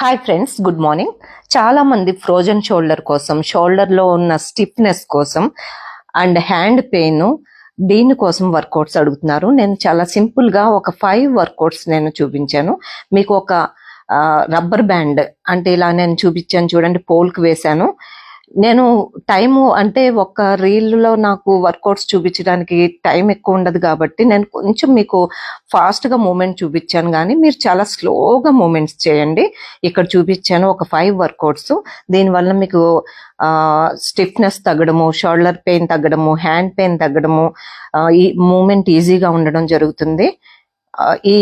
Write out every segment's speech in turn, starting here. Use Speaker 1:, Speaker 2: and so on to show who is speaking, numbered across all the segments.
Speaker 1: Hi friends, good morning. చాలా మంది frozen shoulder కోసం, షోల్డర్లో ఉన్న స్టిఫ్నెస్ కోసం అండ్ హ్యాండ్ పెయిన్ దీనికోసం వర్కౌట్స్ అడుగుతున్నారు. నేను చాలా సింపుల్గా ఒక 5 వర్కౌట్స్ నేను చూపించాను. మీకు ఒక రబ్బర్ బ్యాండ్ అంటే ఇలా నేను చూపించాను చూడండి, పోల్కి వేశాను. నేను టైము అంటే ఒక రీల్లో నాకు వర్కౌట్స్ చూపించడానికి టైం ఎక్కువ ఉండదు కాబట్టి నేను కొంచెం మీకు ఫాస్ట్గా మూమెంట్ చూపించాను, కానీ మీరు చాలా స్లోగా మూమెంట్స్ చేయండి. ఇక్కడ చూపించాను ఒక 5 వర్కౌట్స్. దీనివల్ల మీకు స్టిఫ్నెస్ తగ్గడము, షోల్డర్ పెయిన్ తగ్గడము, హ్యాండ్ పెయిన్ తగ్గడము, ఈ మూమెంట్ ఈజీగా ఉండడం జరుగుతుంది.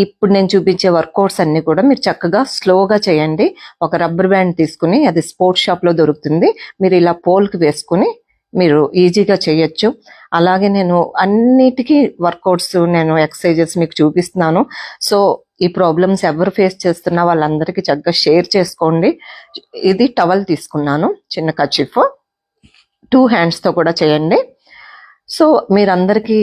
Speaker 1: ఇప్పుడు నేను చూపించే వర్కౌట్స్ అన్ని కూడా మీరు చక్కగా స్లోగా చేయండి. ఒక రబ్బర్ బ్యాండ్ తీసుకుని, అది స్పోర్ట్స్ షాప్లో దొరుకుతుంది, మీరు ఇలా పోల్కి వేసుకుని మీరు ఈజీగా చేయొచ్చు. అలాగే నేను అన్నిటికీ వర్కౌట్స్, నేను ఎక్సర్సైజెస్ మీకు చూపిస్తున్నాను. సో ఈ ప్రాబ్లమ్స్ ఎవరు ఫేస్ చేస్తున్నా వాళ్ళందరికీ చక్కగా షేర్ చేసుకోండి. ఇది టవల్ తీసుకున్నాను, చిన్న కర్చీఫ్. 2 హ్యాండ్స్తో కూడా చేయండి. సో మీరందరికీ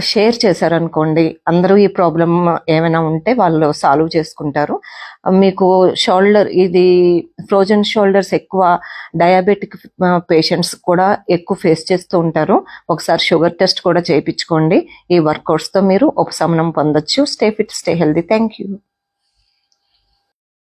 Speaker 1: షేర్ చేశారనుకోండి, అందరూ ఈ ప్రాబ్లం ఏమైనా ఉంటే వాళ్ళు సాల్వ్ చేసుకుంటారు. మీకు షోల్డర్, ఇది ఫ్రోజన్ షోల్డర్స్ ఎక్కువ డయాబెటిక్ పేషెంట్స్ కూడా ఎక్కువ ఫేస్ చేస్తూ ఉంటారు. ఒకసారి షుగర్ టెస్ట్ కూడా చేయించుకోండి. ఈ వర్కౌట్స్తో మీరు ఉపశమనం పొందొచ్చు. Stay fit, stay healthy. Thank you.